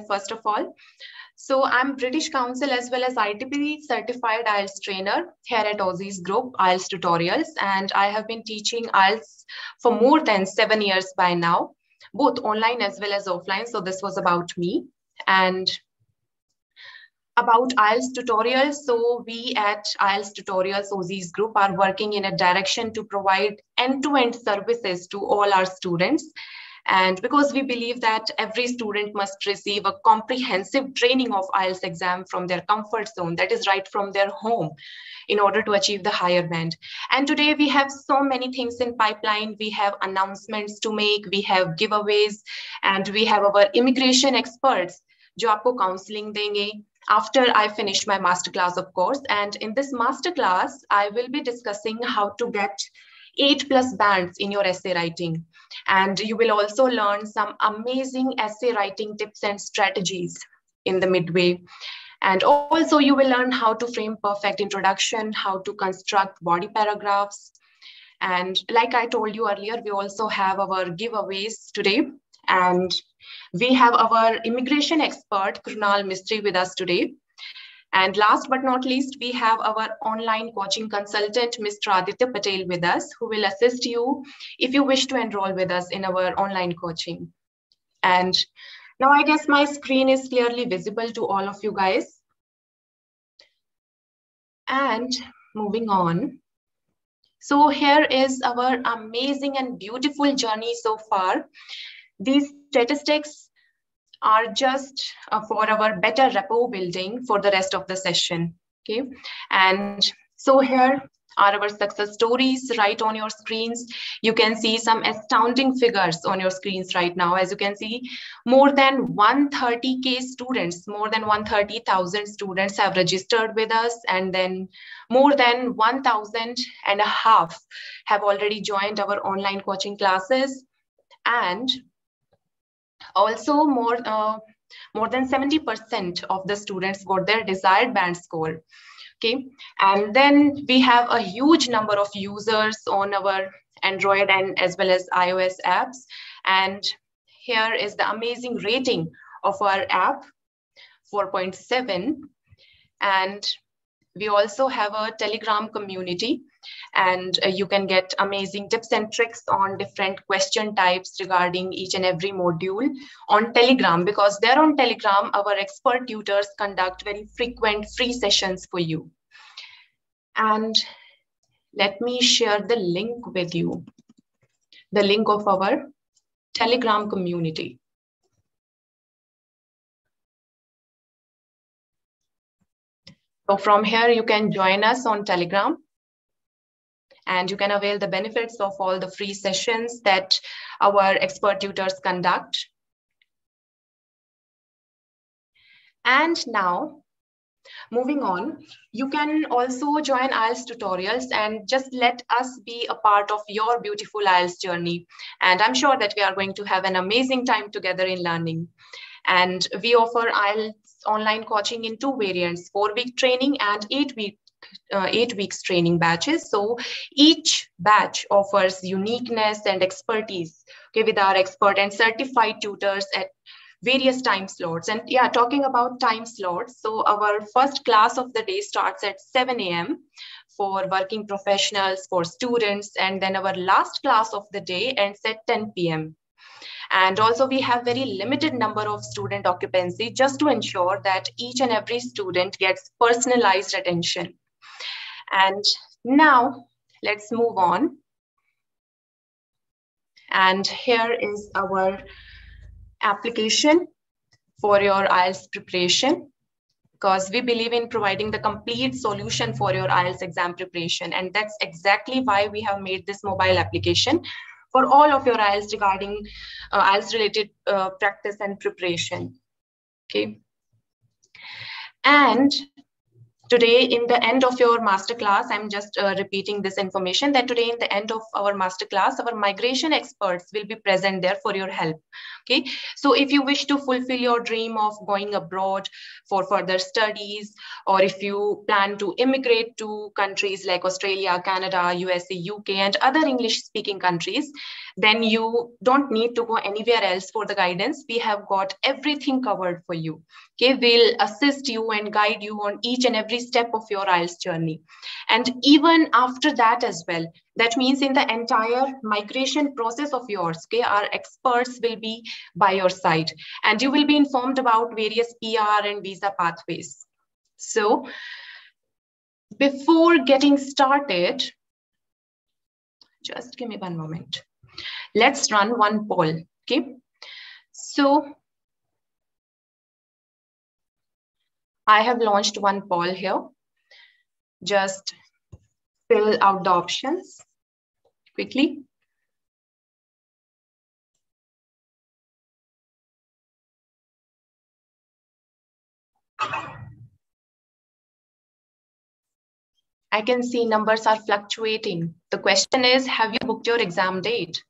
first of all. So I'm British Council as well as ITP certified IELTS trainer here at Aussie's group, IELTS Tutorials, and I have been teaching IELTS for more than 7 years by now, both online as well as offline. So this was about me. And about IELTS tutorials, so we at IELTS Tutorials Aussie's group are working in a direction to provide end-to-end services to all our students. And because we believe that every student must receive a comprehensive training of IELTS exam from their comfort zone, that is right from their home, in order to achieve the higher band. And today we have so many things in pipeline. We have announcements to make, we have giveaways, and we have our immigration experts जो आपको counseling देंगे after I finish my masterclass, of course. And in this masterclass, I will be discussing how to get 8+ bands in your essay writing. And you will also learn some amazing essay writing tips and strategies in the midway. And also you will learn how to frame perfect introduction, how to construct body paragraphs. And like I told you earlier, we also have our giveaways today. And we have our immigration expert, Krunal Mistry, with us today. And last but not least, we have our online coaching consultant, Mr. Aditya Patel, with us, who will assist you if you wish to enroll with us in our online coaching. And now I guess my screen is clearly visible to all of you guys. And moving on. So here is our amazing and beautiful journey so far. These statistics are just for our better rapport building for the rest of the session, okay? And so here are our success stories right on your screens. You can see some astounding figures on your screens right now. As you can see, more than 130K students, more than 130,000 students have registered with us, and then more than 1,500 have already joined our online coaching classes. And also more than 70% of the students got their desired band score, okay? And then we have a huge number of users on our Android and as well as iOS apps. And here is the amazing rating of our app, 4.7. And we also have a Telegram community, and you can get amazing tips and tricks on different question types regarding each and every module on Telegram, because there on Telegram, our expert tutors conduct very frequent free sessions for you. And let me share the link with you, the link of our Telegram community. So from here, you can join us on Telegram, and you can avail the benefits of all the free sessions that our expert tutors conduct. And now, moving on, you can also join IELTS tutorials and just let us be a part of your beautiful IELTS journey. And I'm sure that we are going to have an amazing time together in learning. And we offer IELTS online coaching in 2 variants, 4-week training and 8 weeks training batches. So each batch offers uniqueness and expertise, okay, with our expert and certified tutors at various time slots. And yeah, talking about time slots, so our first class of the day starts at 7 a.m. for working professionals, for students, and then our last class of the day ends at 10 p.m. And also we have very limited number of student occupancy just to ensure that each and every student gets personalized attention. And now let's move on. And here is our application for your IELTS preparation, because we believe in providing the complete solution for your IELTS exam preparation. And that's exactly why we have made this mobile application for all of your IELTS regarding IELTS related practice and preparation, okay? And Today, in the end of your masterclass, I'm just repeating this information that today in the end of our masterclass, our migration experts will be present there for your help. Okay, so if you wish to fulfill your dream of going abroad for further studies, or if you plan to immigrate to countries like Australia, Canada, USA, UK, and other English-speaking countries, then you don't need to go anywhere else for the guidance. We have got everything covered for you. Okay, we'll assist you and guide you on each and every step of your IELTS journey. And even after that as well, that means in the entire migration process of yours, okay, our experts will be by your side, and you will be informed about various PR and visa pathways. So before getting started, just give me one moment. Let's run one poll, okay? So I have launched one poll here. Just fill out the options quickly. I can see numbers are fluctuating. The question is, have you booked your exam date?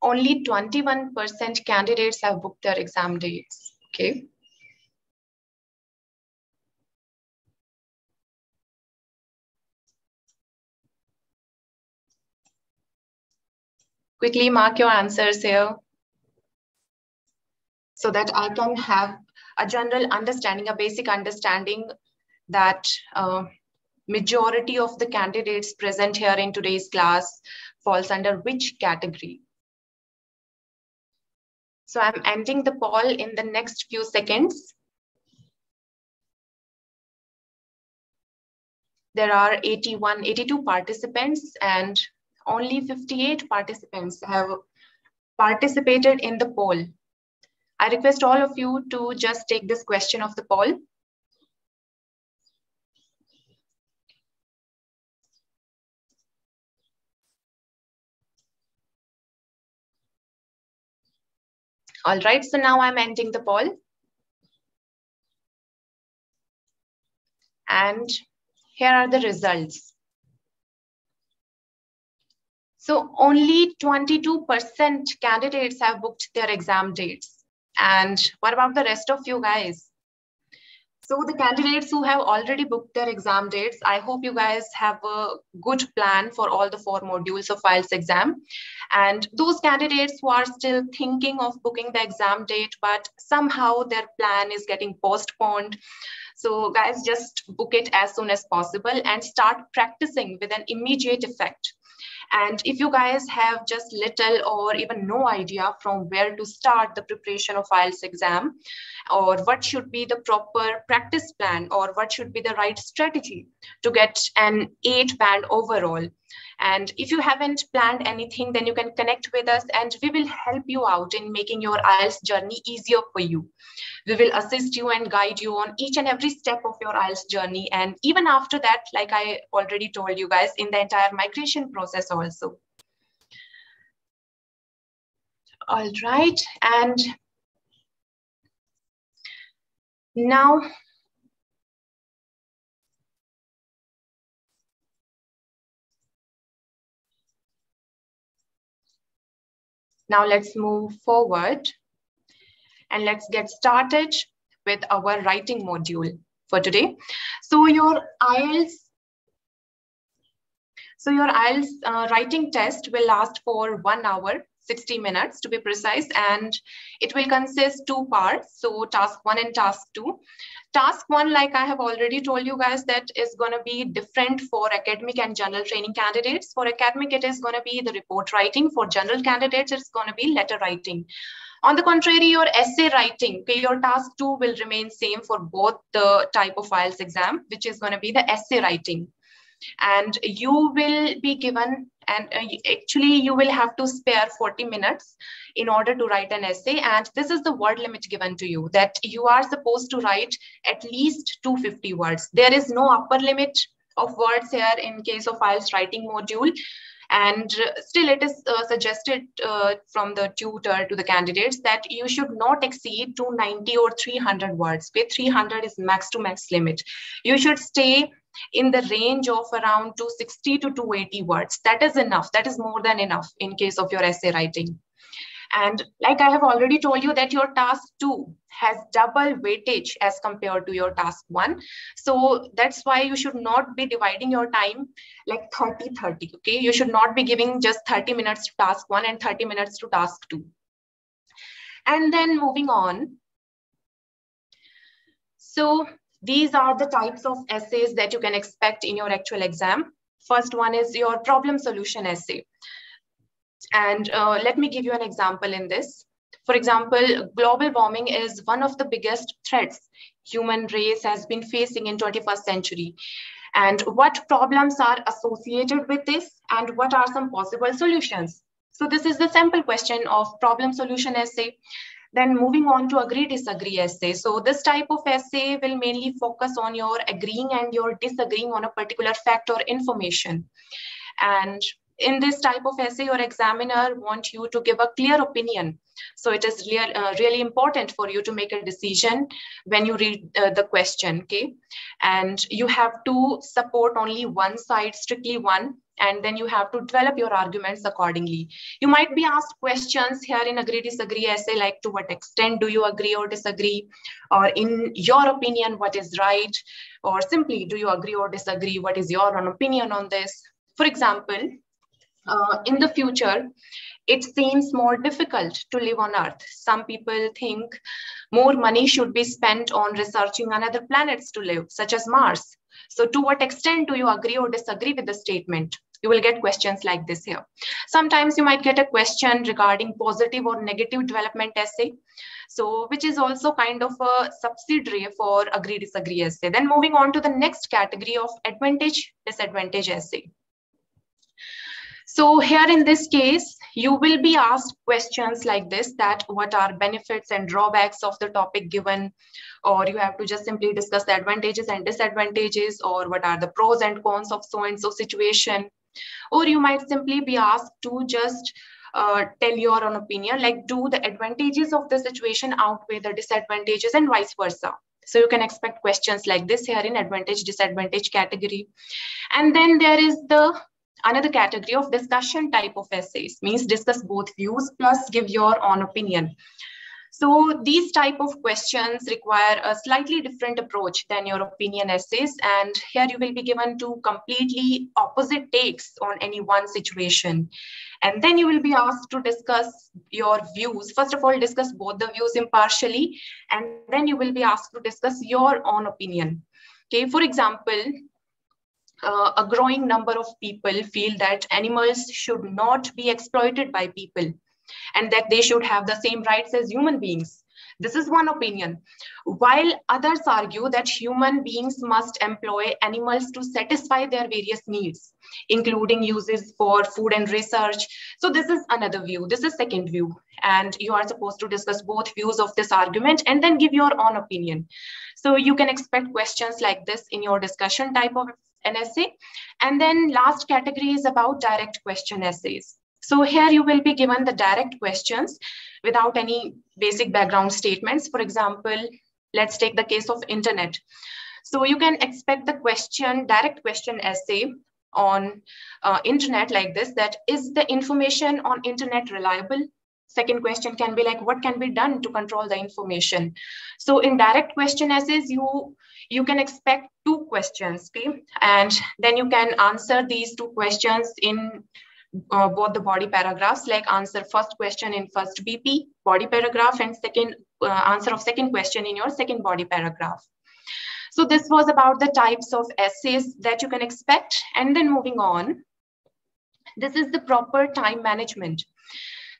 Only 21% candidates have booked their exam dates, okay? Quickly mark your answers here so that I can have a general understanding, a basic understanding that majority of the candidates present here in today's class falls under which category. So I'm ending the poll in the next few seconds. There are 82 participants, and only 58 participants have participated in the poll. I request all of you to just take this question of the poll. All right, so now I'm ending the poll. And here are the results. So only 22% candidates have booked their exam dates. And what about the rest of you guys? So the candidates who have already booked their exam dates, I hope you guys have a good plan for all the 4 modules of IELTS exam. And those candidates who are still thinking of booking the exam date, but somehow their plan is getting postponed. So guys, just book it as soon as possible and start practicing with an immediate effect. And if you guys have just little or even no idea from where to start the preparation of IELTS exam, or what should be the proper practice plan, or what should be the right strategy to get an 8 band overall. And if you haven't planned anything, then you can connect with us and we will help you out in making your IELTS journey easier for you. We will assist you and guide you on each and every step of your IELTS journey. And even after that, like I already told you guys, in the entire migration process also. All right. And now, let's move forward and let's get started with our writing module for today. So your IELTS writing test will last for 1 hour, 60 minutes to be precise, and it will consist 2 parts. So task 1 and task 2. Task 1, like I have already told you guys, that is going to be different for academic and general training candidates. For academic, it is going to be the report writing. For general candidates, it's going to be letter writing. On the contrary, your essay writing, okay, your task 2 will remain same for both the type of IELTS exam, which is going to be the essay writing. And you will be given, and actually you will have to spare 40 minutes in order to write an essay. And this is the word limit given to you, that you are supposed to write at least 250 words. There is no upper limit of words here in case of IELTS writing module. And still it is suggested from the tutor to the candidates that you should not exceed 290 or 300 words. Okay? 300 is max to max limit. You should stay in the range of around 260 to 280 words. That is enough. That is more than enough in case of your essay writing. And like I have already told you that your task 2 has double weightage as compared to your task 1. So that's why you should not be dividing your time like 30-30. Okay, you should not be giving just 30 minutes to task 1 and 30 minutes to task 2. And then moving on. So these are the types of essays that you can expect in your actual exam. First one is your problem solution essay. And let me give you an example in this. For example, global warming is one of the biggest threats human race has been facing in 21st century. And what problems are associated with this and what are some possible solutions? So this is the sample question of problem solution essay. Then moving on to agree disagree essay. So this type of essay will mainly focus on your agreeing and your disagreeing on a particular fact or information. And in this type of essay, your examiner wants you to give a clear opinion. So it is really important for you to make a decision when you read the question, okay? And you have to support only one side, strictly one, and then you have to develop your arguments accordingly. You might be asked questions here in agree disagree essay, like to what extent do you agree or disagree? Or in your opinion, what is right? Or simply, do you agree or disagree? What is your own opinion on this? For example, in the future, it seems more difficult to live on Earth. Some people think more money should be spent on researching another planets to live, such as Mars. So to what extent do you agree or disagree with the statement? You will get questions like this here. Sometimes you might get a question regarding positive or negative development essay, so which is also kind of a subsidiary for agree disagree essay. Then moving on to the next category of advantage disadvantage essay. So here in this case, you will be asked questions like this, that what are benefits and drawbacks of the topic given, or you have to just simply discuss the advantages and disadvantages, or what are the pros and cons of so-and-so situation. Or you might simply be asked to just tell your own opinion, like do the advantages of the situation outweigh the disadvantages and vice versa. So you can expect questions like this here in advantage disadvantage category. And then there is another category of discussion type of essays, means discuss both views plus give your own opinion. So these type of questions require a slightly different approach than your opinion essays. And here you will be given two completely opposite takes on any one situation. And then you will be asked to discuss your views. First of all, discuss both the views impartially, and then you will be asked to discuss your own opinion. Okay, for example, a growing number of people feel that animals should not be exploited by people and that they should have the same rights as human beings. This is one opinion. While others argue that human beings must employ animals to satisfy their various needs, including uses for food and research. So this is another view. This is second view. And you are supposed to discuss both views of this argument and then give your own opinion. So you can expect questions like this in your discussion type of an essay. And then last category is about direct question essays. So here you will be given the direct questions without any basic background statements. For example, let's take the case of internet. So you can expect the question, direct question essay on internet like this, that is the information on internet reliable? Second question can be like, what can be done to control the information? So in direct question essays, you can expect two questions, okay? And then you can answer these two questions in both the body paragraphs, like answer first question in first BP body paragraph and second answer of second question in your second body paragraph. So this was about the types of essays that you can expect. And then moving on, this is the proper time management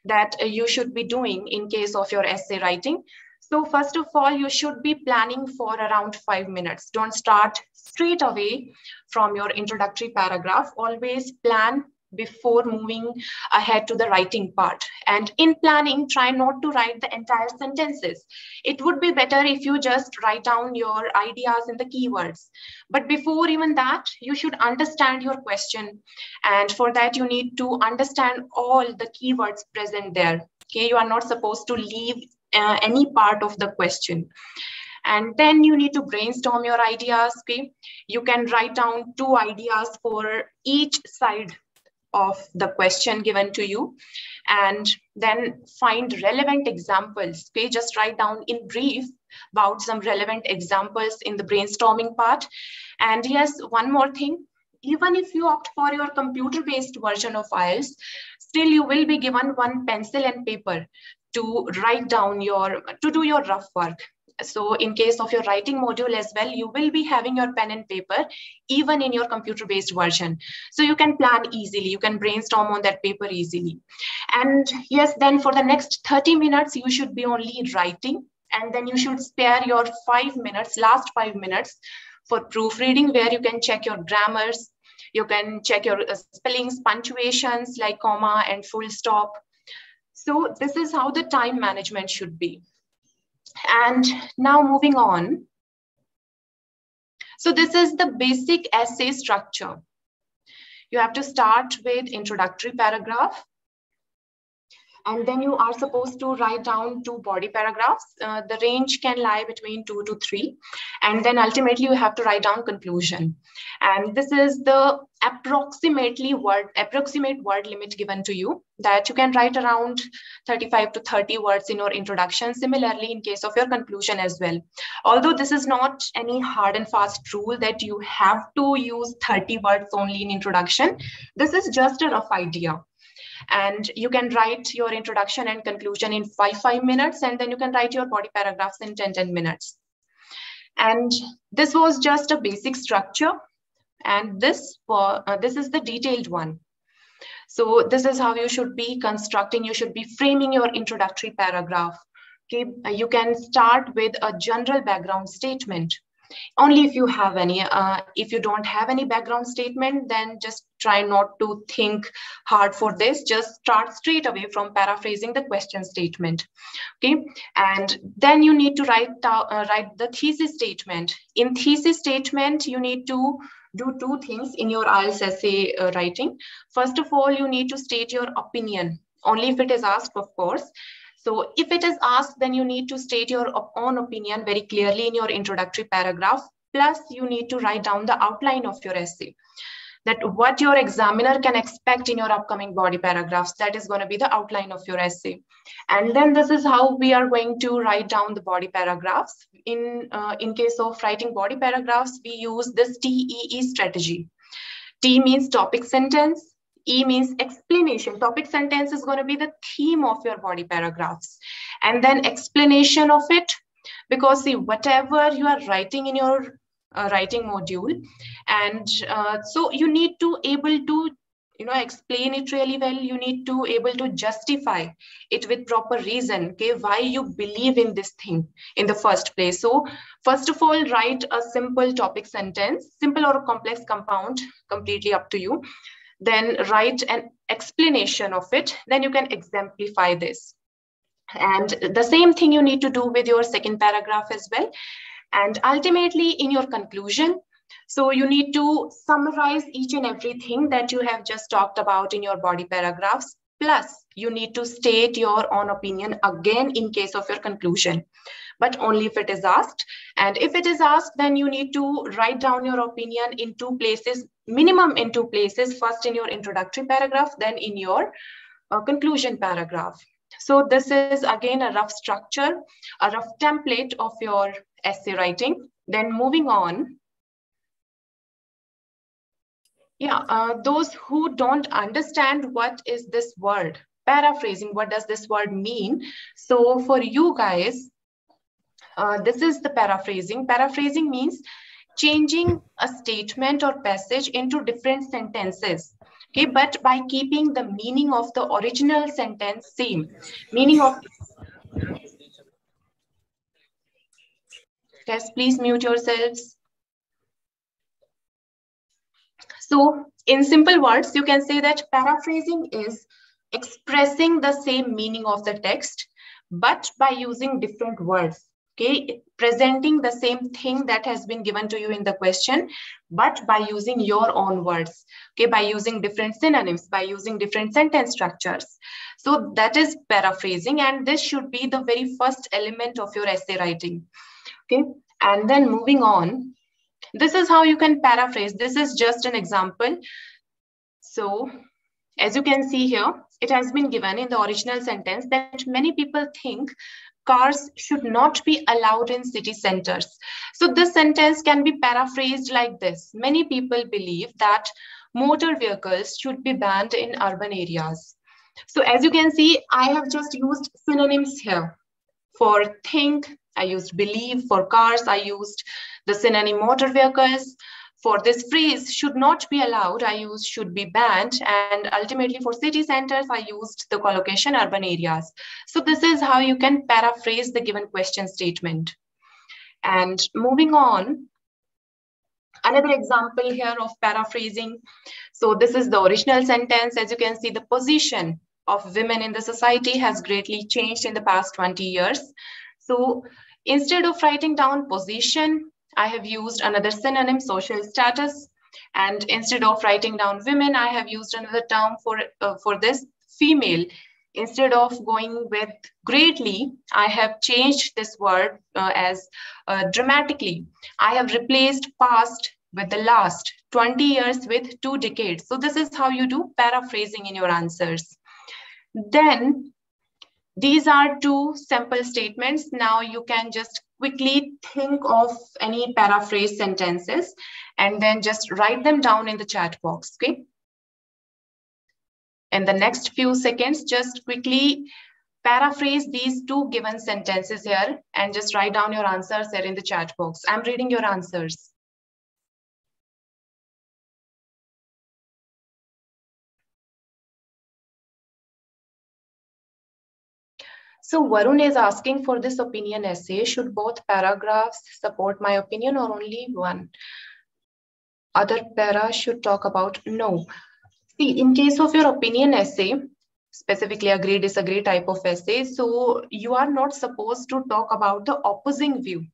that you should be doing in case of your essay writing. So first of all, you should be planning for around 5 minutes. Don't start straight away from your introductory paragraph. Always plan before moving ahead to the writing part. And in planning, try not to write the entire sentences. It would be better if you just write down your ideas and the keywords. But before even that, you should understand your question. And for that, you need to understand all the keywords present there. Okay, you are not supposed to leave any part of the question. And then you need to brainstorm your ideas. Okay, you can write down 2 ideas for each side of the question given to you, and then find relevant examples. Okay, just write down in brief about some relevant examples in the brainstorming part. And yes, one more thing, even if you opt for your computer-based version of IELTS, still you will be given one pencil and paper to write down to do your rough work. So in case of your writing module as well, you will be having your pen and paper, even in your computer-based version. So you can plan easily, you can brainstorm on that paper easily. And yes, then for the next 30 minutes, you should be only writing. And then you should spare your 5 minutes, last 5 minutes for proofreading, where you can check your grammars, you can check your spellings, punctuations like comma and full stop. So this is how the time management should be. And now moving on. So this is the basic essay structure. You have to start with introductory paragraph. And then you are supposed to write down 2 body paragraphs. The range can lie between 2 to 3. And then ultimately you have to write down conclusion. And this is the approximate word limit given to you, that you can write around 35 to 30 words in your introduction. Similarly, in case of your conclusion as well. Although this is not any hard and fast rule that you have to use 30 words only in introduction. This is just a rough idea. And you can write your introduction and conclusion in 5 minutes, and then you can write your body paragraphs in 10 minutes. And this was just a basic structure, and this is the detailed one. So this is how you should be constructing, you should be framing your introductory paragraph. Okay, you can start with a general background statement. Only if you have any. If you don't have any background statement, then just try not to think hard for this. Just start straight away from paraphrasing the question statement. Okay, and then you need to write the thesis statement. In thesis statement, you need to do 2 things in your IELTS essay writing. First of all, you need to state your opinion, only if it is asked, of course. So if it is asked, then you need to state your own opinion very clearly in your introductory paragraph. Plus, you need to write down the outline of your essay, that what your examiner can expect in your upcoming body paragraphs. That is going to be the outline of your essay. And then this is how we are going to write down the body paragraphs. In case of writing body paragraphs, we use this TEE strategy. T means topic sentence. E means explanation. Topic sentence is going to be the theme of your body paragraphs. And then explanation of it, because see, whatever you are writing in your writing module, and so you need to able to explain it really well. You need to able to justify it with proper reason, okay, why you believe in this thing in the first place. So first of all, write a simple topic sentence, simple or complex, compound, completely up to you. Then write an explanation of it. Then you can exemplify this. And the same thing you need to do with your second paragraph as well. And ultimately in your conclusion, so you need to summarize each and everything that you have just talked about in your body paragraphs. Plus, you need to state your own opinion again in case of your conclusion, but only if it is asked. And if it is asked, then you need to write down your opinion in 2 places, minimum in 2 places, first in your introductory paragraph, then in your conclusion paragraph. So this is again a rough structure, a rough template of your essay writing. Then moving on. Yeah, those who don't understand what is this word, paraphrasing, what does this word mean? So for you guys, this is the paraphrasing. Paraphrasing means changing a statement or passage into different sentences, okay, but by keeping the meaning of the original sentence same. Meaning of... Yes, please mute yourselves. So in simple words, you can say that paraphrasing is expressing the same meaning of the text, but by using different words. Okay, presenting the same thing that has been given to you in the question, but by using your own words. Okay, by using different synonyms, by using different sentence structures. So that is paraphrasing, and this should be the very first element of your essay writing. Okay, and then moving on, this is how you can paraphrase. This is just an example. So as you can see here, it has been given in the original sentence that many people think cars should not be allowed in city centers. So this sentence can be paraphrased like this. Many people believe that motor vehicles should be banned in urban areas. So as you can see, I have just used synonyms here. For think, I used believe. For cars, I used the synonym motor vehicles. For this phrase, should not be allowed, I used should be banned. And ultimately for city centers, I used the collocation urban areas. So this is how you can paraphrase the given question statement. And moving on, another example here of paraphrasing. So this is the original sentence. As you can see, the position of women in the society has greatly changed in the past 20 years. So instead of writing down position, I have used another synonym, social status. And instead of writing down women, I have used another term for this, female. Instead of going with greatly, I have changed this word as dramatically. I have replaced past with the last, 20 years with 2 decades. So this is how you do paraphrasing in your answers. Then these are 2 sample statements. Now you can just quickly think of any paraphrase sentences and then just write them down in the chat box, okay? In the next few seconds, just quickly paraphrase these 2 given sentences here and just write down your answers there in the chat box. I'm reading your answers. So Varun is asking, for this opinion essay, should both paragraphs support my opinion or only one? Other para should talk about? No. See, in case of your opinion essay, specifically agree, disagree type of essay, so you are not supposed to talk about the opposing view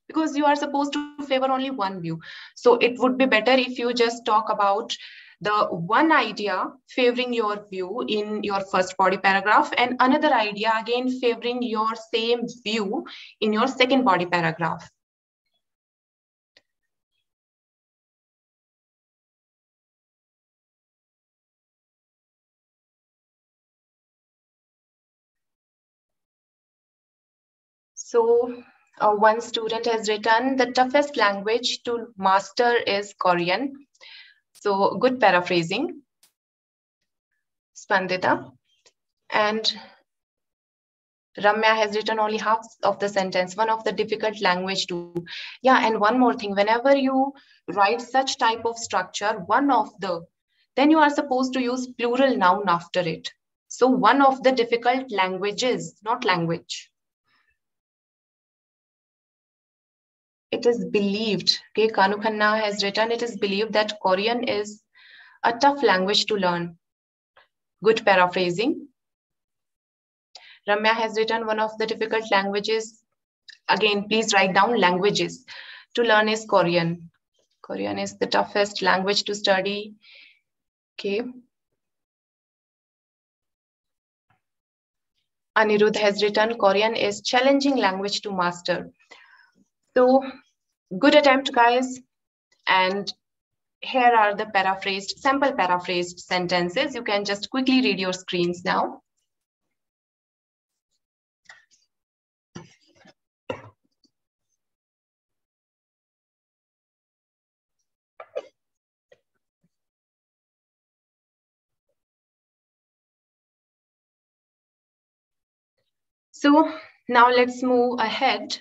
because you are supposed to favor only one view. So it would be better if you just talk about the one idea favoring your view in your first body paragraph and another idea again favoring your same view in your second body paragraph. So one student has written, the toughest language to master is Korean. So good paraphrasing. Spandita. And Ramya has written only half of the sentence, one of the difficult language to. Yeah, and one more thing, whenever you write such type of structure, one of the, then you are supposed to use plural noun after it. So one of the difficult languages, not language. It is believed, okay, Kanu Khanna has written, it is believed that Korean is a tough language to learn. Good paraphrasing. Ramya has written, one of the difficult languages, again, please write down languages, to learn is Korean. Korean is the toughest language to study. Okay. Anirudh has written, Korean is challenging language to master. So good attempt, guys. And here are the paraphrased, sample paraphrased sentences. You can just quickly read your screens now. So now let's move ahead.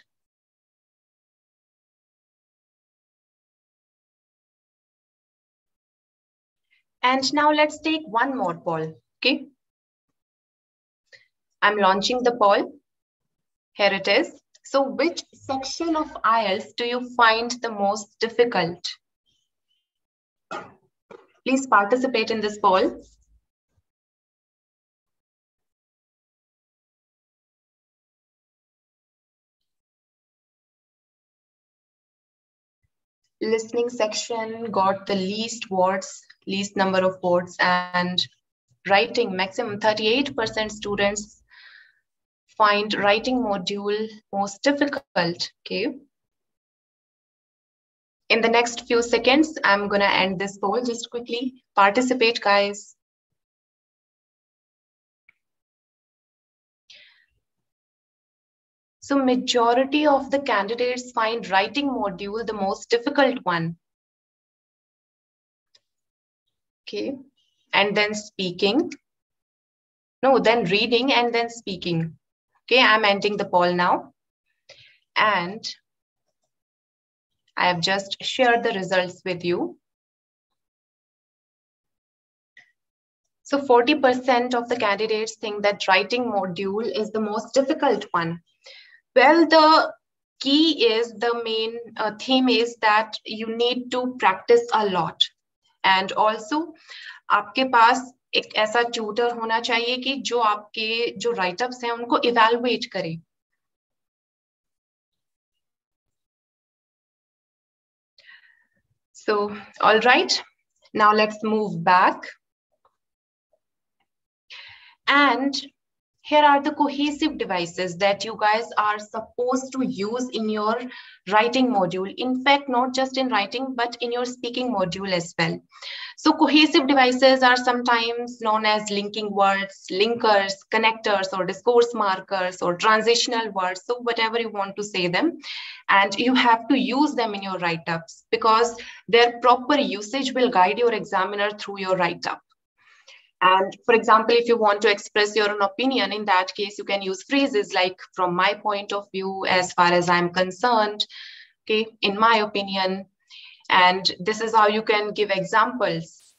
And now let's take one more poll, okay? I'm launching the poll. Here it is. So which section of IELTS do you find the most difficult? Please participate in this poll. Listening section got the least words, least number of words, and writing maximum 38% students find writing module most difficult. Okay. In the next few seconds, I'm gonna end this poll. Just quickly participate, guys. So majority of the candidates find writing module the most difficult one. Okay, and then speaking. No, then reading and then speaking. Okay, I'm ending the poll now. And I have just shared the results with you. So 40% of the candidates think that writing module is the most difficult one. Well, the key is, the main theme is that you need to practice a lot. And also, आपके पास एक ऐसा tutor होना चाहिए कि जो आपके जो write-ups हैं उनको evaluate करे. So, all right, now let's move back. And here are the cohesive devices that you guys are supposed to use in your writing module. In fact, not just in writing, but in your speaking module as well. So cohesive devices are sometimes known as linking words, linkers, connectors, or discourse markers, or transitional words. So whatever you want to say them. And you have to use them in your write-ups because their proper usage will guide your examiner through your write-up. And for example, if you want to express your own opinion, in that case, you can use phrases like, from my point of view, as far as I'm concerned, okay, in my opinion. And this is how you can give examples.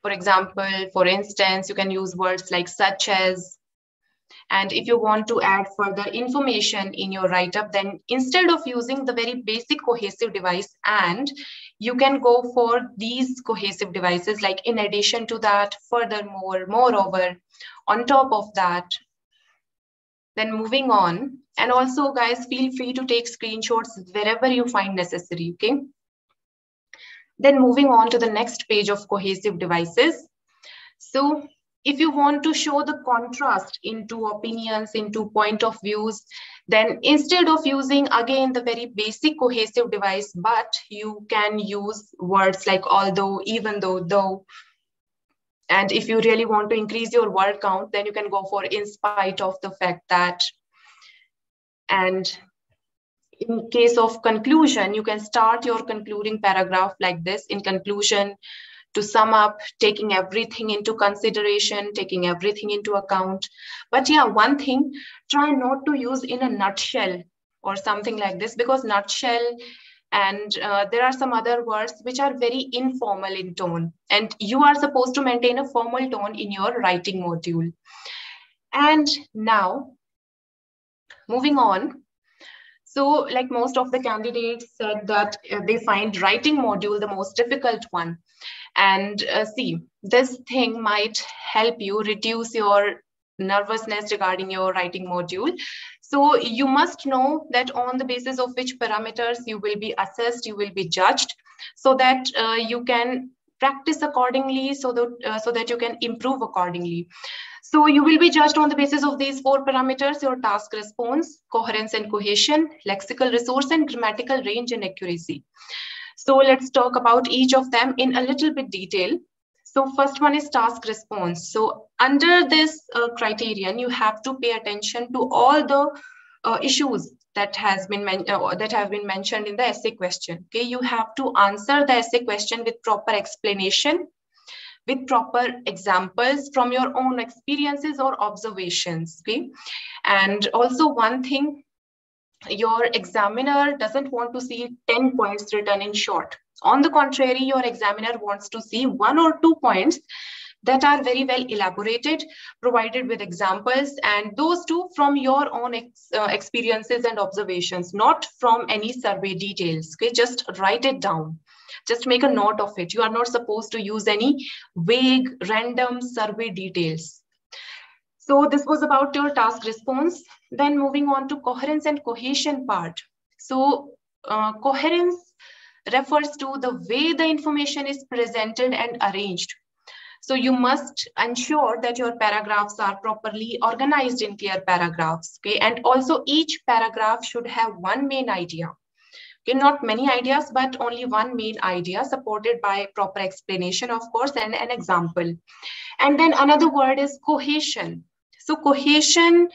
For example, for instance, you can use words like such as. And if you want to add further information in your write-up, then instead of using the very basic cohesive device, and you can go for these cohesive devices, like in addition to that, furthermore, moreover, on top of that. Then moving on, and also guys, feel free to take screenshots wherever you find necessary, okay? Then moving on to the next page of cohesive devices. So if you want to show the contrast into opinions, into point of views, then instead of using again the very basic cohesive device, but you can use words like although, even though. And if you really want to increase your word count, then you can go for in spite of the fact that. And in case of conclusion, you can start your concluding paragraph like this: in conclusion, to sum up, taking everything into consideration, taking everything into account. But yeah, one thing, try not to use in a nutshell or something like this, because nutshell and there are some other words which are very informal in tone, and you are supposed to maintain a formal tone in your writing module. And now, moving on. So like most of the candidates said that they find writing module the most difficult one. And see, this thing might help you reduce your nervousness regarding your writing module. So you must know that on the basis of which parameters you will be assessed, you will be judged, so that you can practice accordingly, so that you can improve accordingly. So you will be judged on the basis of these 4 parameters: your task response, coherence and cohesion, lexical resource, and grammatical range and accuracy. So let's talk about each of them in a little bit detail. So first one is task response. So under this criterion, you have to pay attention to all the issues that have been mentioned in the essay question. Okay, you have to answer the essay question with proper explanation, with proper examples from your own experiences or observations. Okay, and also one thing, your examiner doesn't want to see 10 points written in short. On the contrary, your examiner wants to see 1 or 2 points that are very well elaborated, provided with examples, and those too from your own experiences and observations, not from any survey details. Okay, just write it down. Just make a note of it. You are not supposed to use any vague, random survey details. So this was about your task response. Then moving on to coherence and cohesion part. So coherence refers to the way the information is presented and arranged. So you must ensure that your paragraphs are properly organized in clear paragraphs. Okay, and also each paragraph should have one main idea. Okay, not many ideas, but only one main idea supported by proper explanation, of course, and an example. And then another word is cohesion. So cohesion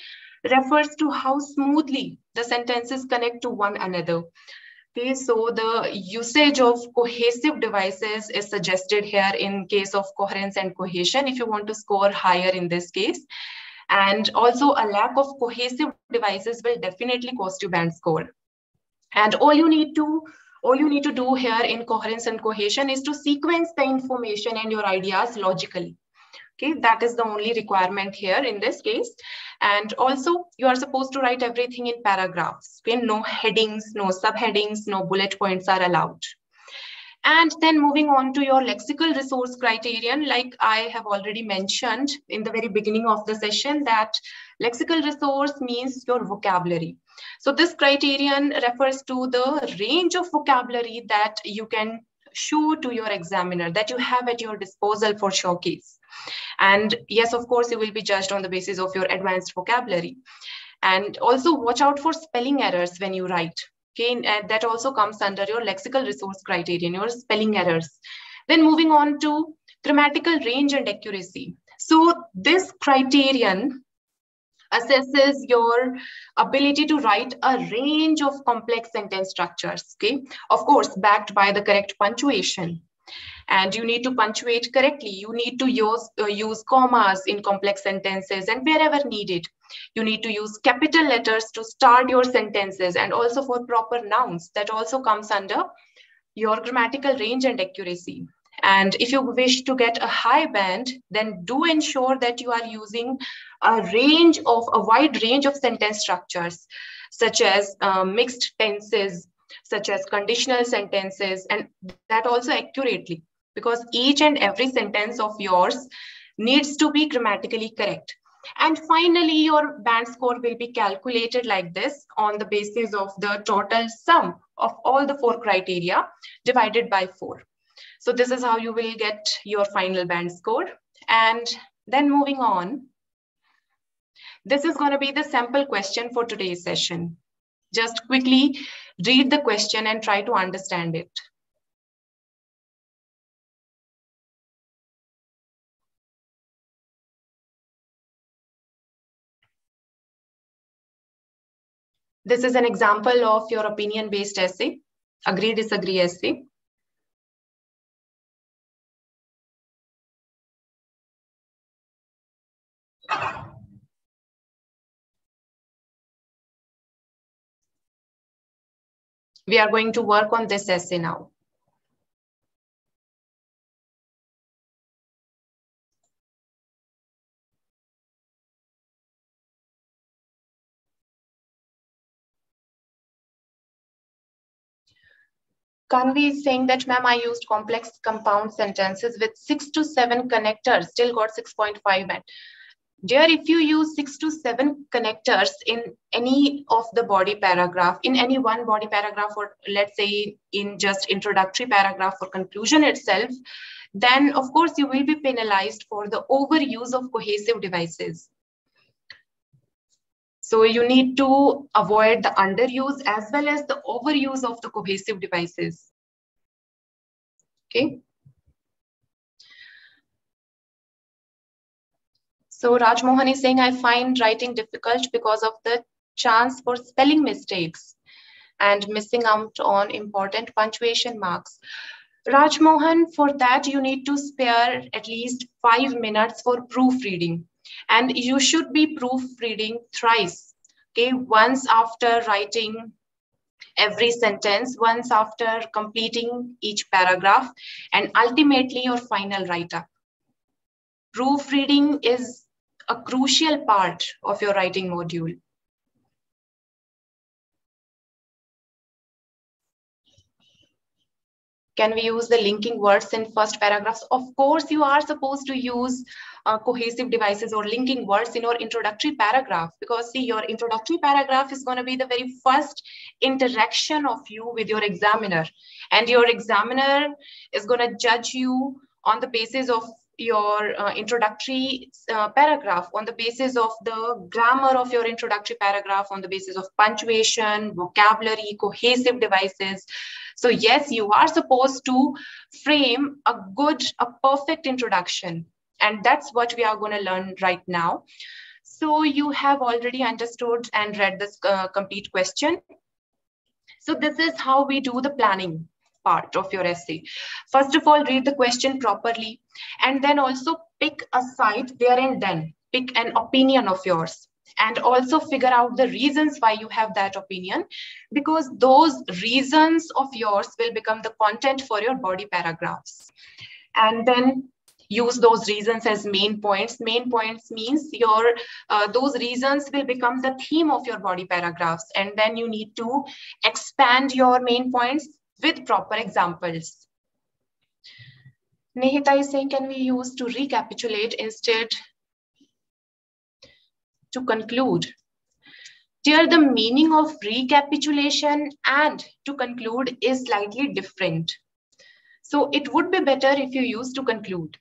refers to how smoothly the sentences connect to one another. Okay, so the usage of cohesive devices is suggested here in case of coherence and cohesion if you want to score higher in this case. And also a lack of cohesive devices will definitely cost you band score. And all you need to do here in coherence and cohesion is to sequence the information and your ideas logically. Okay, that is the only requirement here in this case. And also you are supposed to write everything in paragraphs. Okay, no headings, no subheadings, no bullet points are allowed. And then moving on to your lexical resource criterion, like I have already mentioned in the very beginning of the session, that lexical resource means your vocabulary. So this criterion refers to the range of vocabulary that you can show to your examiner, that you have at your disposal for showcase. And yes, of course, you will be judged on the basis of your advanced vocabulary. And also watch out for spelling errors when you write. Okay, and that also comes under your lexical resource criterion, your spelling errors. Then moving on to grammatical range and accuracy. So this criterion assesses your ability to write a range of complex sentence structures, okay? Of course, backed by the correct punctuation. And you need to punctuate correctly. You need to use commas in complex sentences and wherever needed. You need to use capital letters to start your sentences and also for proper nouns. That also comes under your grammatical range and accuracy. And if you wish to get a high band, then do ensure that you are using a wide range of sentence structures, such as mixed tenses, such as conditional sentences, and that also accurately, because each and every sentence of yours needs to be grammatically correct. And finally, your band score will be calculated like this on the basis of the total sum of all the 4 criteria divided by 4. So this is how you will get your final band score. And then moving on, this is going to be the sample question for today's session. Just quickly read the question and try to understand it. This is an example of your opinion-based essay, agree-disagree essay. We are going to work on this essay now. Kanvi is saying that, ma'am, I used complex compound sentences with 6 to 7 connectors, still got 6.5 band. Dear, if you use 6 to 7 connectors in any of the body paragraph, in any one body paragraph, or let's say in just introductory paragraph or conclusion itself, then of course you will be penalized for the overuse of cohesive devices. So you need to avoid the underuse as well as the overuse of the cohesive devices. Okay. So Raj Mohan is saying, I find writing difficult because of the chance for spelling mistakes and missing out on important punctuation marks. Raj Mohan, for that you need to spare at least 5 minutes for proofreading. And you should be proofreading thrice. Okay, once after writing every sentence, once after completing each paragraph, and ultimately your final write-up. Proofreading is a crucial part of your writing module. Can we use the linking words in first paragraphs? Of course, you are supposed to use cohesive devices or linking words in your introductory paragraph, because see, your introductory paragraph is going to be the very first interaction of you with your examiner, and your examiner is going to judge you on the basis of your introductory paragraph, on the basis of the grammar of your introductory paragraph, on the basis of punctuation, vocabulary, cohesive devices. So yes, you are supposed to frame a perfect introduction. And that's what we are going to learn right now. So you have already understood and read this complete question. So this is how we do the planning part of your essay. First of all, read the question properly, and then also pick a side there and then. Pick an opinion of yours, and also figure out the reasons why you have that opinion, because those reasons of yours will become the content for your body paragraphs. And then use those reasons as main points. Main points means your those reasons will become the theme of your body paragraphs, and then you need to expand your main points with proper examples. Nihita is saying, can we use to recapitulate instead to conclude? Dear, the meaning of recapitulation and to conclude is slightly different. So it would be better if you use to conclude.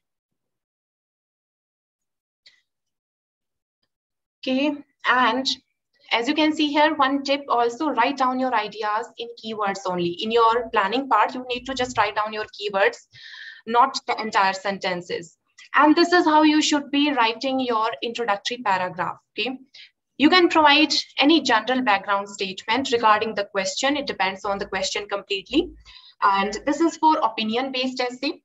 Okay, and as you can see here, one tip, also write down your ideas in keywords only. In your planning part, you need to just write down your keywords, not the entire sentences. And this is how you should be writing your introductory paragraph, okay? You can provide any general background statement regarding the question. It depends on the question completely. And this is for opinion-based essay.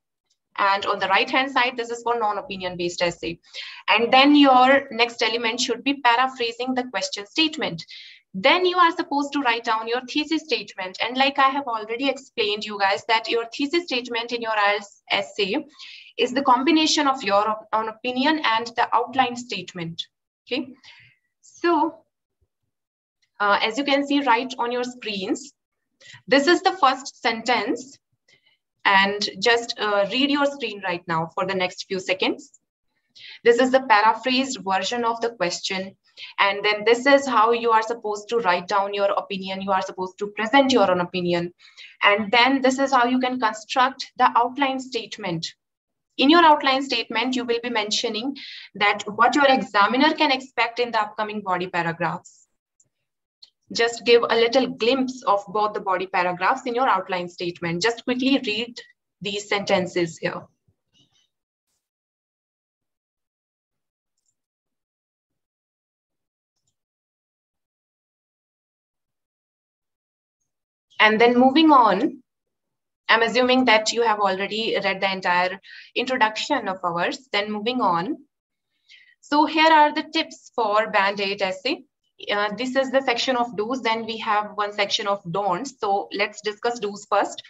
And on the right-hand side, this is for non-opinion-based essay. And then your next element should be paraphrasing the question statement. Then you are supposed to write down your thesis statement. And like I have already explained you guys, that your thesis statement in your IELTS essay is the combination of your own opinion and the outline statement. Okay. So as you can see right on your screens, this is the first sentence. And just read your screen right now for the next few seconds. This is the paraphrased version of the question. And then this is how you are supposed to write down your opinion. You are supposed to present your own opinion. And then this is how you can construct the outline statement. In your outline statement, you will be mentioning that what your examiner can expect in the upcoming body paragraphs. Just give a little glimpse of both the body paragraphs in your outline statement. Just quickly read these sentences here. And then moving on, I'm assuming that you have already read the entire introduction of ours. Then moving on. So here are the tips for Band 8 essay. This is the section of do's, then we have one section of don'ts. So let's discuss do's first.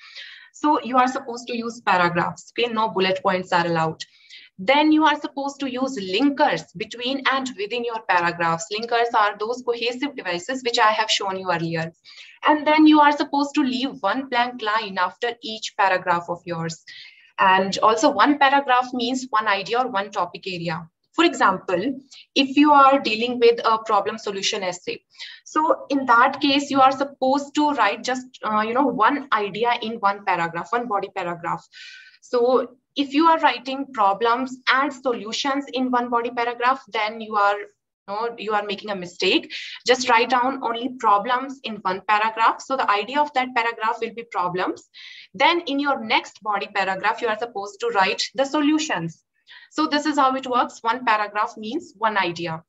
So you are supposed to use paragraphs, okay? No bullet points are allowed. Then you are supposed to use linkers between and within your paragraphs. Linkers are those cohesive devices which I have shown you earlier. And then you are supposed to leave one blank line after each paragraph of yours. And also one paragraph means one idea or one topic area. For example, if you are dealing with a problem solution essay, so in that case, you are supposed to write just, one idea in one paragraph, one body paragraph. So if you are writing problems and solutions in one body paragraph, then you are making a mistake. Just write down only problems in one paragraph. So the idea of that paragraph will be problems. Then in your next body paragraph, you are supposed to write the solutions. So this is how it works. One paragraph means one idea.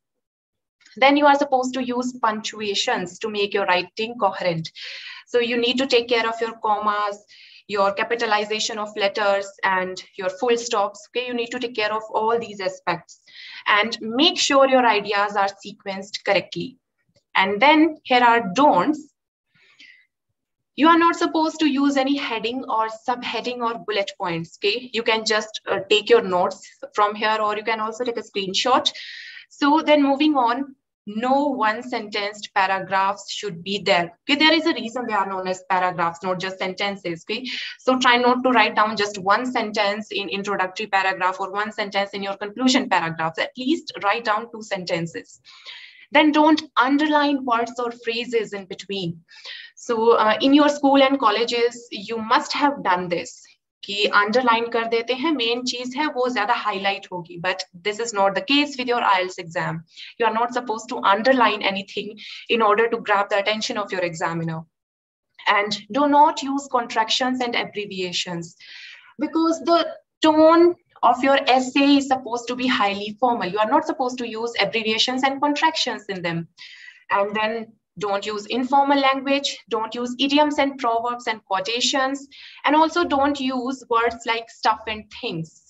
Then you are supposed to use punctuations to make your writing coherent. So you need to take care of your commas, your capitalization of letters, and your full stops. Okay, you need to take care of all these aspects and make sure your ideas are sequenced correctly. And then here are don'ts. You are not supposed to use any heading or subheading or bullet points, okay? You can just take your notes from here, or you can also take a screenshot. So then moving on, no one-sentenced paragraphs should be there. Okay, there is a reason they are known as paragraphs, not just sentences. Okay, so try not to write down just one sentence in introductory paragraph or one sentence in your conclusion paragraphs. At least write down 2 sentences. Then don't underline words or phrases in between. So in your school and colleges, you must have done this. कि underline कर देते हैं, main चीज है वो ज़्यादा highlight होगी. But this is not the case with your IELTS exam. You are not supposed to underline anything in order to grab the attention of your examiner. And do not use contractions and abbreviations, because the tone of your essay is supposed to be highly formal. You are not supposed to use abbreviations and contractions in them. And then don't use informal language, don't use idioms and proverbs and quotations, and also don't use words like stuff and things.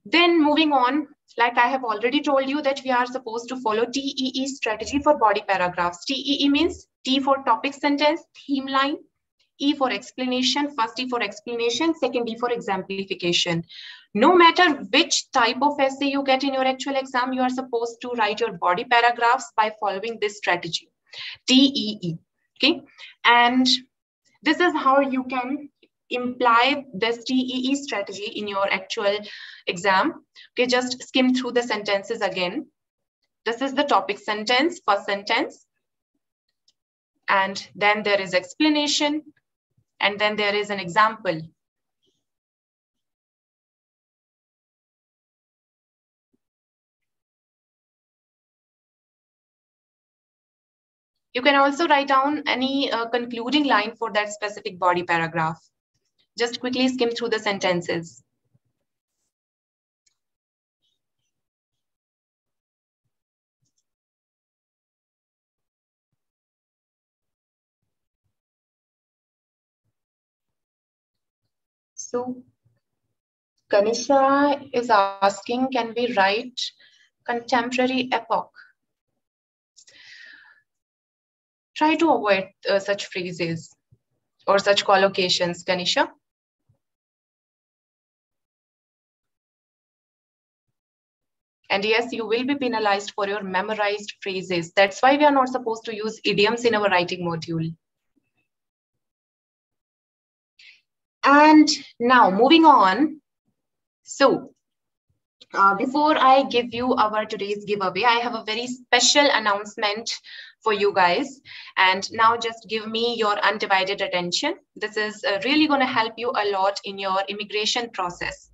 Then moving on, like I have already told you that we are supposed to follow TEE strategy for body paragraphs. TEE means T for topic sentence, theme line, E for explanation, first E for explanation, second E for exemplification. No matter which type of essay you get in your actual exam, you are supposed to write your body paragraphs by following this strategy, TEE, okay? And this is how you can imply this TEE strategy in your actual exam. Okay, just skim through the sentences again. This is the topic sentence, first sentence. And then there is explanation. And then there is an example. You can also write down any concluding line for that specific body paragraph. Just quickly skim through the sentences. So Kanisha is asking, can we write contemporary epoch? Try to avoid such phrases or such collocations, Kanisha. And yes, you will be penalized for your memorized phrases. That's why we are not supposed to use idioms in our writing module. And now moving on. So before I give you our today's giveaway, I have a very special announcement for you guys. And now just give me your undivided attention. This is really going to help you a lot in your immigration process.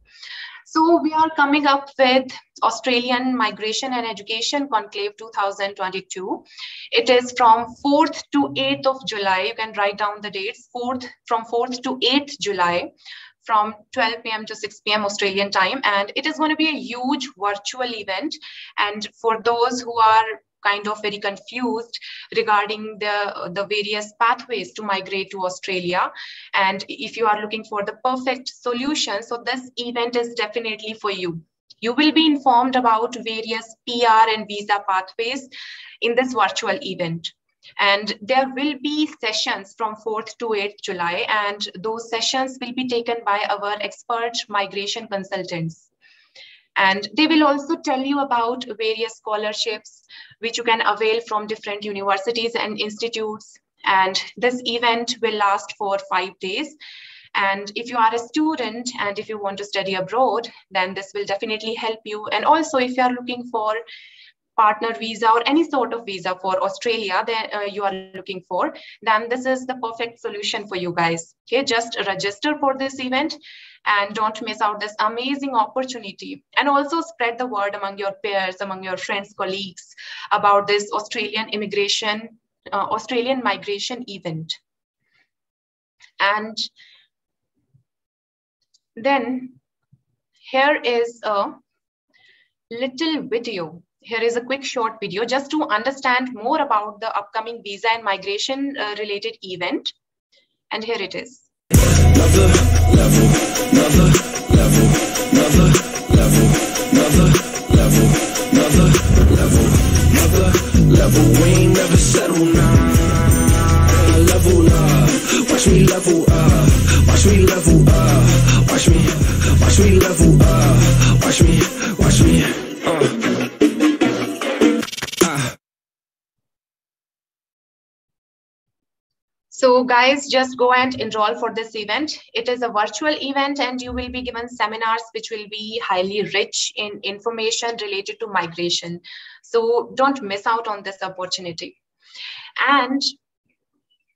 So we are coming up with Australian Migration and Education Conclave 2022. It is from 4th to 8th of July. You can write down the dates, from 4th to 8th July, from 12 p.m. to 6 p.m. Australian time. And it is going to be a huge virtual event. And for those who are kind of very confused regarding the various pathways to migrate to Australia, and if you are looking for the perfect solution, so this event is definitely for you. You will be informed about various PR and visa pathways in this virtual event. And there will be sessions from 4th to 8th July, and those sessions will be taken by our expert migration consultants. And they will also tell you about various scholarships which you can avail from different universities and institutes. And this event will last for 5 days. And if you are a student and if you want to study abroad, then this will definitely help you. And also if you are looking for partner visa or any sort of visa for Australia that you are looking for, then this is the perfect solution for you guys. Okay, just register for this event and don't miss out this amazing opportunity. And also spread the word among your peers, among your friends, colleagues about this Australian migration event. And then here is a little video. Here is a quick short video just to understand more about the upcoming visa and migration related event. And here it is. Level, we ain't never settle now. Level up, watch me level up, watch me level up, watch me level up, watch me. So guys, just go and enroll for this event. It is a virtual event and you will be given seminars which will be highly rich in information related to migration. So don't miss out on this opportunity. And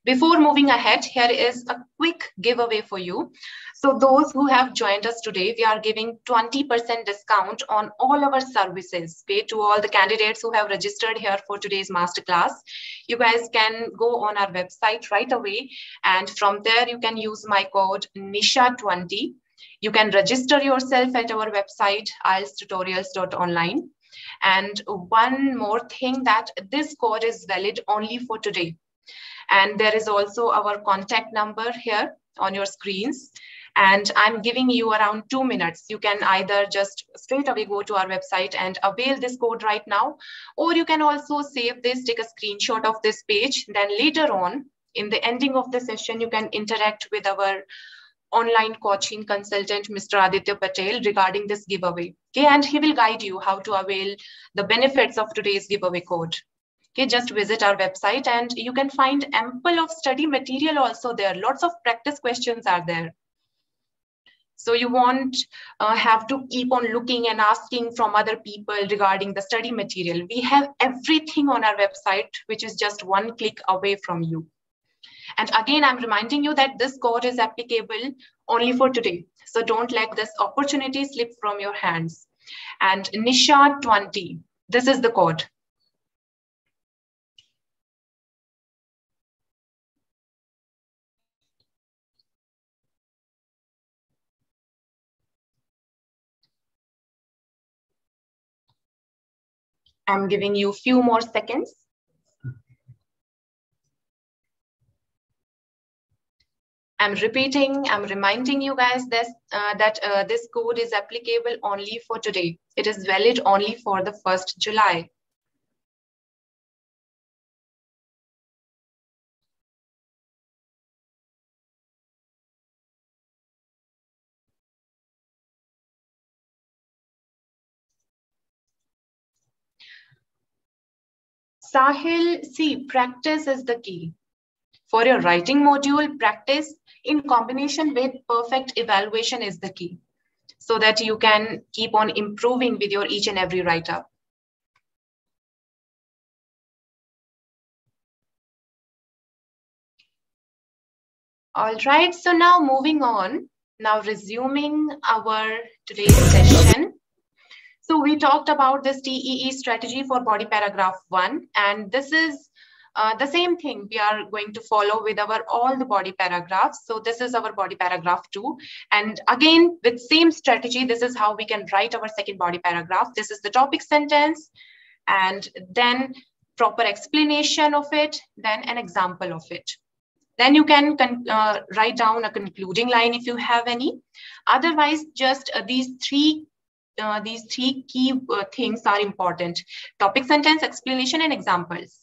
before moving ahead, here is a quick giveaway for you. So those who have joined us today, we are giving 20% discount on all our services paid to all the candidates who have registered here for today's masterclass. You guys can go on our website right away. And from there, you can use my code Nisha20. You can register yourself at our website, IELTStutorials.online. And one more thing, that this code is valid only for today. And there is also our contact number here on your screens. And I'm giving you around 2 minutes. You can either just straight away go to our website and avail this code right now, or you can also save this, take a screenshot of this page. Then later on, in the ending of the session, you can interact with our online coaching consultant, Mr. Aditya Patel, regarding this giveaway. Okay, and he will guide you how to avail the benefits of today's giveaway code. Okay, just visit our website and you can find ample of study material also there. Lots of practice questions are there. So you won't have to keep on looking and asking from other people regarding the study material. We have everything on our website, which is just one click away from you. And again, I'm reminding you that this code is applicable only for today. So don't let this opportunity slip from your hands. And Nisha20, this is the code. I'm giving you a few more seconds. I'm repeating, I'm reminding you guys this, that this code is applicable only for today. It is valid only for the 1st July. Sahil, see, practice is the key. For your writing module, practice in combination with perfect evaluation is the key, so that you can keep on improving with your each and every write-up. All right, so now moving on, now resuming our today's session. So we talked about this TEE strategy for body paragraph 1, and this is the same thing we are going to follow with our all the body paragraphs. So this is our body paragraph 2. And again, with same strategy, this is how we can write our second body paragraph. This is the topic sentence, and then proper explanation of it, then an example of it. Then you can write down a concluding line if you have any. Otherwise, just these three key things are important: topic, sentence, explanation, and examples.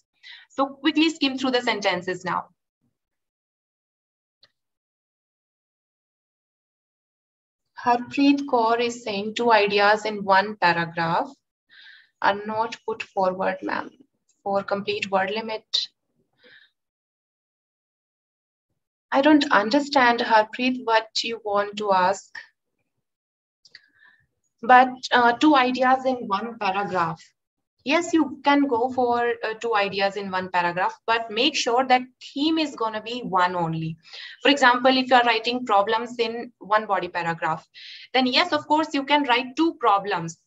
So quickly skim through the sentences now. Harpreet Kaur is saying 2 ideas in 1 paragraph are not put forward, ma'am, for complete word limit. I don't understand, Harpreet, what you want to ask. But 2 ideas in 1 paragraph. Yes, you can go for 2 ideas in 1 paragraph, but make sure that theme is going to be one only. For example, if you are writing problems in 1 body paragraph, then yes, of course, you can write 2 problems,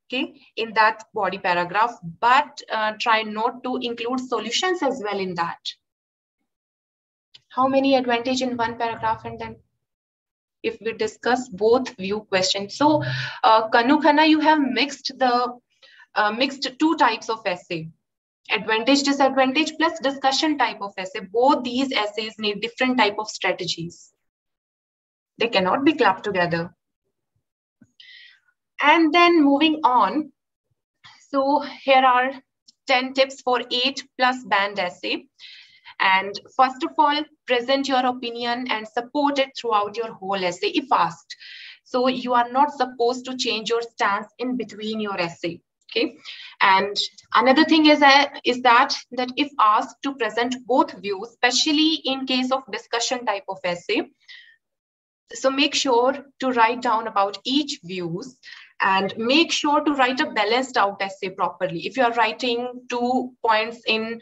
okay, in that body paragraph, but try not to include solutions as well in that. How many advantage in 1 paragraph? And then if we discuss both view questions. So Kanukana, you have mixed 2 types of essay: advantage, disadvantage, plus discussion type of essay. Both these essays need different type of strategies. They cannot be clubbed together. And then moving on. So here are 10 tips for 8+ band essay. And first of all, present your opinion and support it throughout your whole essay if asked. So you are not supposed to change your stance in between your essay. Okay, and another thing is that if asked to present both views, especially in case of discussion type of essay, so make sure to write down about each views and make sure to write a balanced out essay properly. If you are writing 2 points in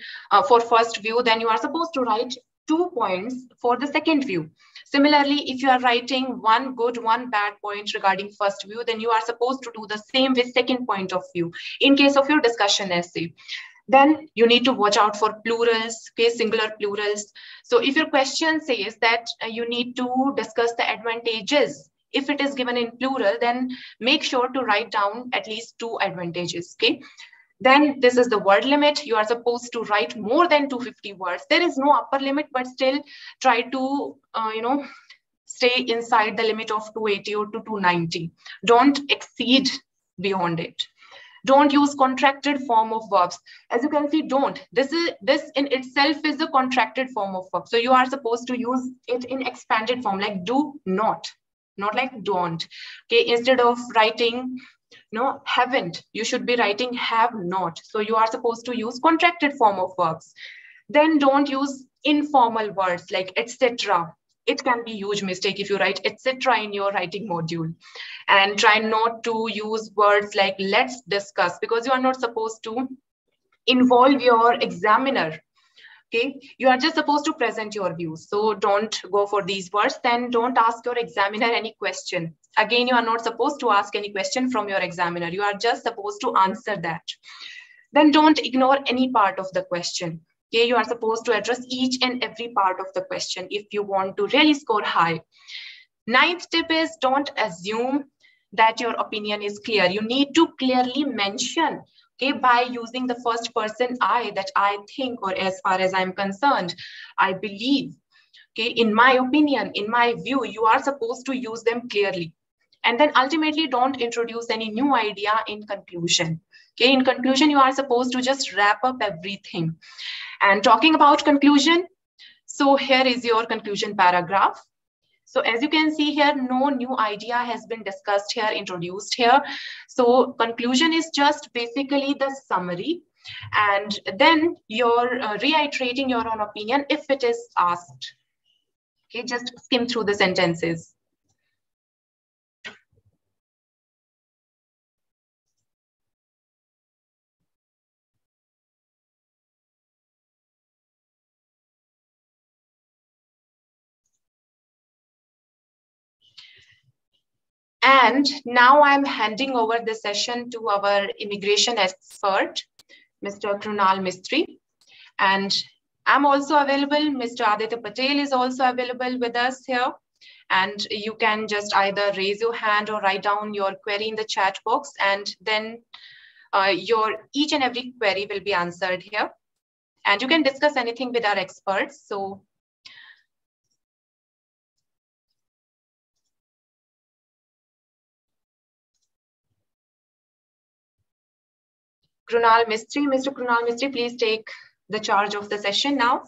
for first view, then you are supposed to write 2 points for the second view. Similarly, if you are writing 1 good, 1 bad point regarding first view, then you are supposed to do the same with second point of view in case of your discussion essay. Then you need to watch out for plurals, okay, singular plurals. So if your question says that you need to discuss the advantages, if it is given in plural, then make sure to write down at least 2 advantages, okay? Then this is the word limit. You are supposed to write more than 250 words. There is no upper limit, but still try to, stay inside the limit of 280 or to 290. Don't exceed beyond it. Don't use contracted form of verbs. As you can see, don't. This in itself is the contracted form of verb. So you are supposed to use it in expanded form, like do not like don't. Okay, instead of writing haven't, you should be writing have not. So you are supposed to use contracted form of verbs. Then don't use informal words like etc. It can be a huge mistake if you write etc. in your writing module. And try not to use words like let's discuss, because you are not supposed to involve your examiner. Okay, you are just supposed to present your views. So don't go for these words. Then don't ask your examiner any question. Again, you are not supposed to ask any question from your examiner. You are just supposed to answer that. Then don't ignore any part of the question. Okay, you are supposed to address each and every part of the question if you want to really score high. 9th tip is don't assume that your opinion is clear. You need to clearly mention, okay, by using the first person I, that I think, or as far as I'm concerned, I believe, okay, in my opinion, in my view. You are supposed to use them clearly. And then ultimately, don't introduce any new idea in conclusion. Okay, in conclusion, you are supposed to just wrap up everything. And talking about conclusion, so here is your conclusion paragraph. So as you can see here, no new idea has been discussed here, introduced here. So conclusion is just basically the summary. And then you're reiterating your own opinion if it is asked. Okay, just skim through the sentences. And now I'm handing over the session to our immigration expert, Mr. Krunal Mistry. And I'm also available. Mr. Aditya Patel is also available with us here. And you can just either raise your hand or write down your query in the chat box. And then each and every query will be answered here. And you can discuss anything with our experts. So Mr. Krunal Mistry, please take the charge of the session now.